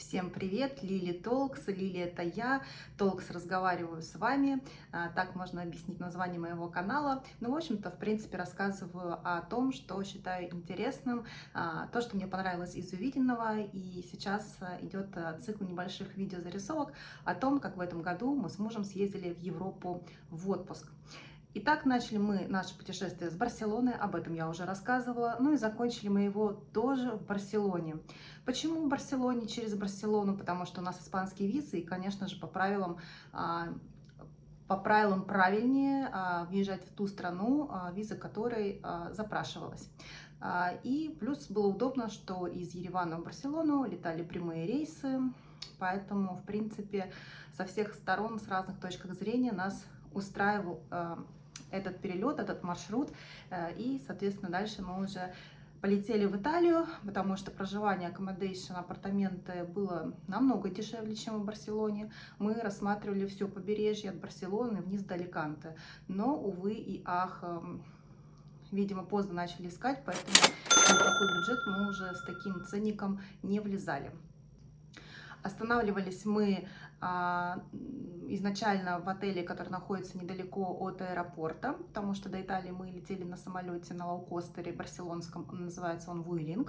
Всем привет, Лили Толкс. Лили — это я, Толкс, разговариваю с вами. Так можно объяснить название моего канала. Ну, в общем-то, в принципе, рассказываю о том, что считаю интересным, то, что мне понравилось из увиденного. И сейчас идет цикл небольших видеозарисовок о том, как в этом году мы с мужем съездили в Европу в отпуск. Итак, начали мы наше путешествие с Барселоны, об этом я уже рассказывала, ну и закончили мы его тоже в Барселоне. Почему в Барселоне, через Барселону? Потому что у нас испанские визы, и, конечно же, по правилам правильнее въезжать в ту страну, виза которой запрашивалась. И плюс было удобно, что из Еревана в Барселону летали прямые рейсы, поэтому, в принципе, со всех сторон, с разных точек зрения нас устраивал этот перелет, этот маршрут, и, соответственно, дальше мы уже полетели в Италию, потому что проживание, accommodation, апартаменты было намного дешевле, чем в Барселоне. Мы рассматривали все побережье от Барселоны вниз до Аликанте, но, увы и ах, видимо, поздно начали искать, поэтому в такой бюджет мы уже с таким ценником не влезали. Останавливались мы изначально в отеле, который находится недалеко от аэропорта, потому что до Италии мы летели на самолете на лоукостере барселонском, называется он Vueling.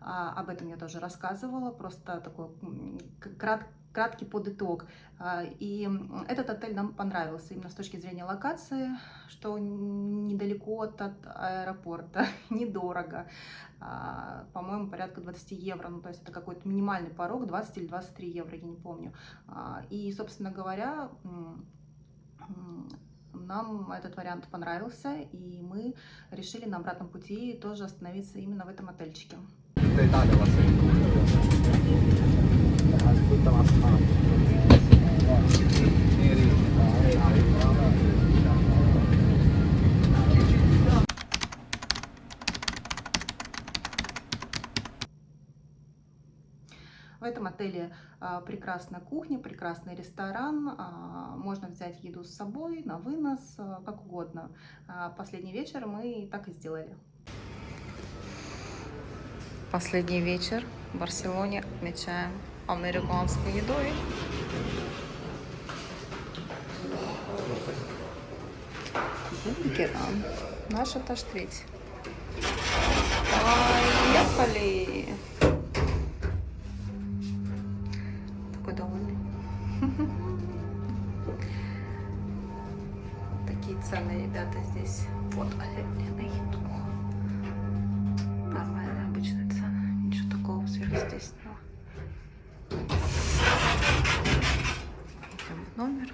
Об этом я тоже рассказывала, просто такой краткий подыток. И этот отель нам понравился именно с точки зрения локации, что недалеко от аэропорта, недорого, по-моему, порядка 20 евро, ну, то есть это какой-то минимальный порог, 20 или 23 евро, я не помню. И, собственно говоря, нам этот вариант понравился, и мы решили на обратном пути тоже остановиться именно в этом отельчике. В этом отеле прекрасная кухня, прекрасный ресторан, можно взять еду с собой, на вынос, как угодно. Последний вечер мы так и сделали. Последний вечер в Барселоне отмечаем американской едой. Бургером. Наша таштвить. Поехали! Такой довольный. Такие цены, ребята, здесь. Вот оленина еду. Нормальная, обычная цена. Ничего такого сверхъестественного. Идем в номер.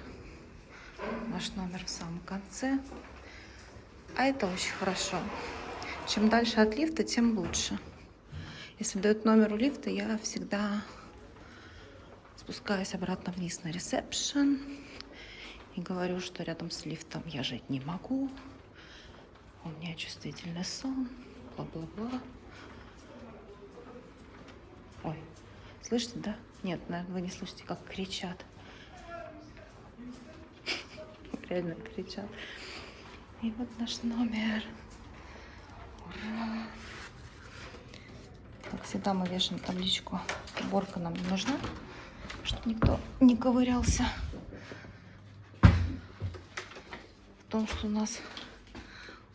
Наш номер в самом конце. А это очень хорошо. Чем дальше от лифта, тем лучше. Если дают номер у лифта, я всегда спускаюсь обратно вниз на ресепшн и говорю, что рядом с лифтом я жить не могу. У меня чувствительный сон. Бла-бла-бла. Ой, слышите, да? Нет, наверное, вы не слышите, как кричат. Реально кричат. И вот наш номер. Ура! Как всегда, мы вешаем табличку. Уборка нам не нужна, чтобы никто не ковырялся в том, что у нас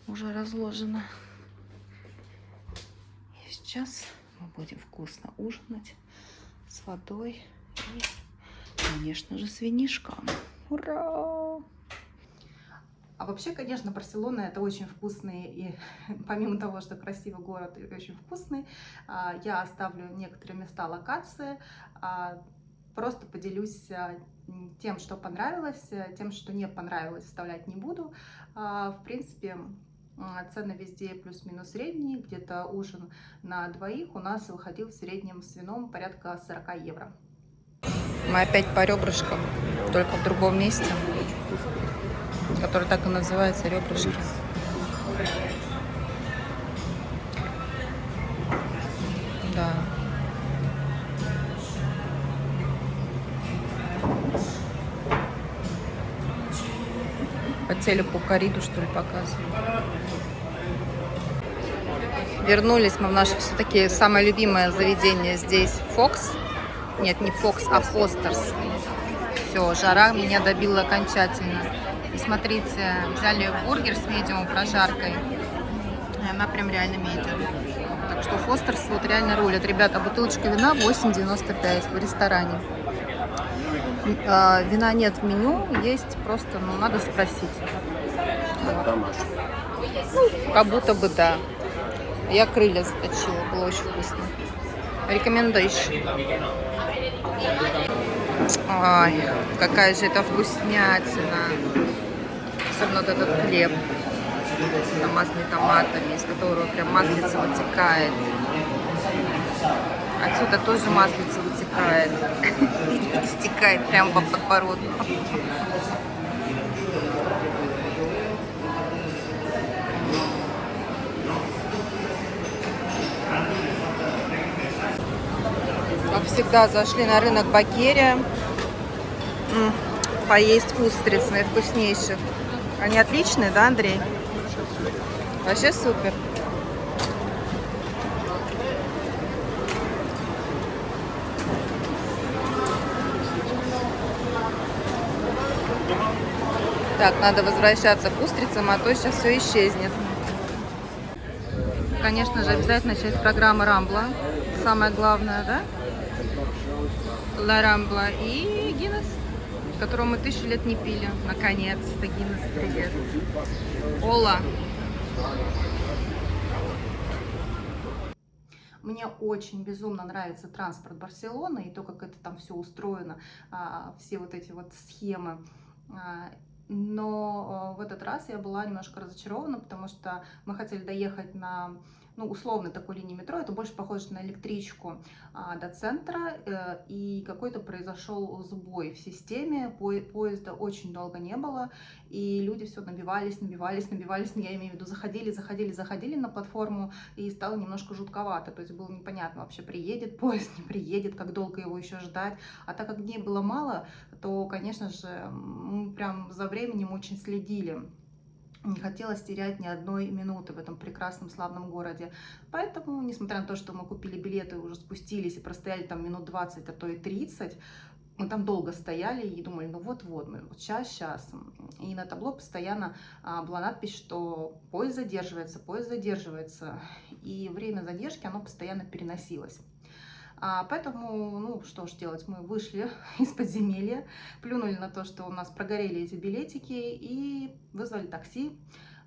уже разложено. И сейчас мы будем вкусно ужинать с водой и, конечно же, с винишком. Ура! А вообще, конечно, Барселона — это очень вкусный, и помимо того, что красивый город и очень вкусный, я оставлю некоторые места, локации, просто поделюсь тем, что понравилось, тем, что не понравилось, вставлять не буду. В принципе, цены везде плюс-минус средние, где-то ужин на двоих у нас выходил в среднем с вином порядка 40 евро. Мы опять по ребрышкам, только в другом месте, который так и называется, ребрышки. Да. По телеку корриду, что ли, показывают. Вернулись мы в наше все-таки самое любимое заведение здесь, Fox. Нет, не Фокс, а Фостерс. Все, жара меня добила окончательно. И смотрите, взяли бургер с медиум прожаркой. И она прям реально медиум. Так что Фостерс вот реально рулит. Ребята, бутылочка вина 8,95 в ресторане. Вина нет в меню, есть просто, ну, надо спросить. Вот. Ну, как будто бы да. Я крылья заточила, было очень вкусно. Рекомендуешь. Ой, какая же это вкуснятина. Особенно вот этот хлеб, намазанный томатами, из которого прям маслица вытекает. Отсюда тоже маслица вытекает. Стекает прям по подбородку. Как всегда, зашли на рынок Бакерия поесть устриц наивкуснейших. Они отличные, да, Андрей? Вообще супер. Так, надо возвращаться к устрицам, а то сейчас все исчезнет. Конечно же, обязательно часть программы Рамбла. Самое главное, да? Ла Рамбла и Гиннес, которого мы 1000 лет не пили. Наконец-то, Гиннес, привет. Ола. Мне очень безумно нравится транспорт Барселоны и то, как это там все устроено, все вот эти вот схемы. Но в этот раз я была немножко разочарована, потому что мы хотели доехать на, ну, условно такой линии метро, это больше похоже на электричку, до центра, и какой-то произошел сбой в системе, поезда очень долго не было, и люди все набивались, я имею в виду, заходили на платформу, и стало немножко жутковато, то есть было непонятно вообще, приедет поезд, не приедет, как долго его еще ждать, а так как дней было мало, то, конечно же, мы прям за временем очень следили. Не хотелось терять ни одной минуты в этом прекрасном славном городе. Поэтому, несмотря на то, что мы купили билеты, уже спустились и простояли там минут 20, а то и 30, мы там долго стояли и думали, ну вот-вот, вот сейчас. И на табло постоянно была надпись, что поезд задерживается. И время задержки, оно постоянно переносилось. Поэтому, ну, что ж делать, мы вышли из подземелья, плюнули на то, что у нас прогорели эти билетики, и вызвали такси.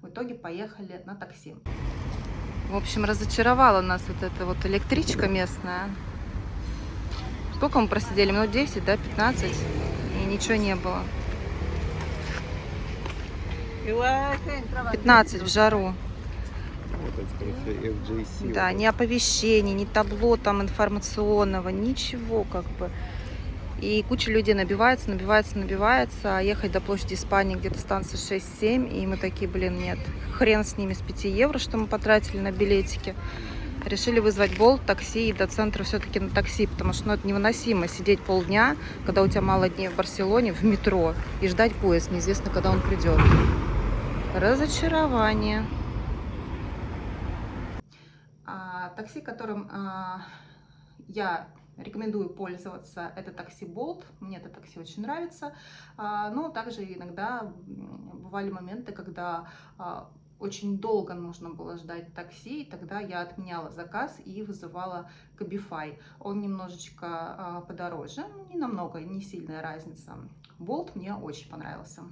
В итоге поехали на такси. В общем, разочаровала нас вот эта вот электричка местная. Сколько мы просидели? Минут 10, да, 15? И ничего не было. 15 в жару. Да, ни оповещений, ни табло там информационного, ничего как бы. И куча людей набивается, а ехать до площади Испании где-то станция 6-7, и мы такие, блин, нет, хрен с ними, с 5 евро, что мы потратили на билетики. Решили вызвать Bolt, такси, и до центра все-таки на такси, потому что, ну, это невыносимо сидеть полдня, когда у тебя мало дней в Барселоне, в метро, и ждать поезд, неизвестно, когда он придет. Разочарование. Такси, которым я рекомендую пользоваться, это такси Bolt. Мне это такси очень нравится. Но также иногда бывали моменты, когда очень долго нужно было ждать такси, и тогда я отменяла заказ и вызывала Cabify. Он немножечко подороже, не намного, не сильная разница. Bolt мне очень понравился.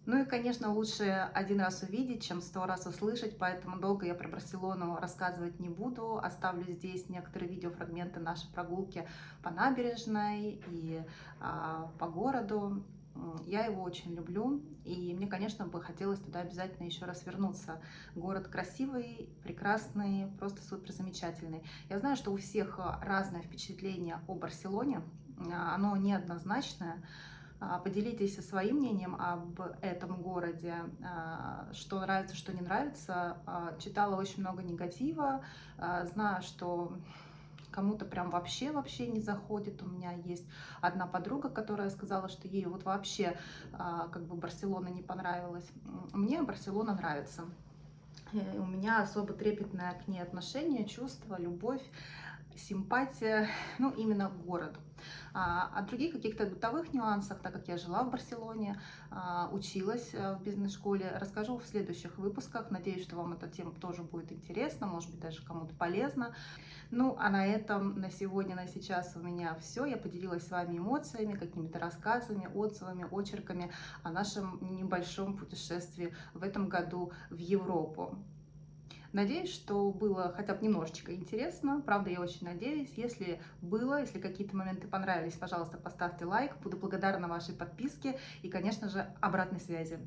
Ну и, конечно, лучше один раз увидеть, чем 100 раз услышать, поэтому долго я про Барселону рассказывать не буду. Оставлю здесь некоторые видеофрагменты нашей прогулки по набережной и по городу. Я его очень люблю, и мне, конечно, бы хотелось туда обязательно еще раз вернуться. Город красивый, прекрасный, просто супер замечательный. Я знаю, что у всех разное впечатление о Барселоне, оно неоднозначное. Поделитесь своим мнением об этом городе, что нравится, что не нравится. Читала очень много негатива, знаю, что кому-то прям вообще не заходит. У меня есть одна подруга, которая сказала, что ей вот вообще как бы Барселона не понравилась. Мне Барселона нравится. У меня особо трепетное к ней отношение, чувство, любовь, симпатия, ну, именно к городу. О других каких-то бытовых нюансах, так как я жила в Барселоне, училась в бизнес-школе, расскажу в следующих выпусках. Надеюсь, что вам эта тема тоже будет интересна, может быть, даже кому-то полезна. Ну, а на этом, на сегодня, на сейчас у меня все. Я поделилась с вами эмоциями, какими-то рассказами, отзывами, очерками о нашем небольшом путешествии в этом году в Европу. Надеюсь, что было хотя бы немножечко интересно. Правда, я очень надеюсь. Если было, если какие-то моменты понравились, пожалуйста, поставьте лайк. Буду благодарна вашей подписке и, конечно же, обратной связи.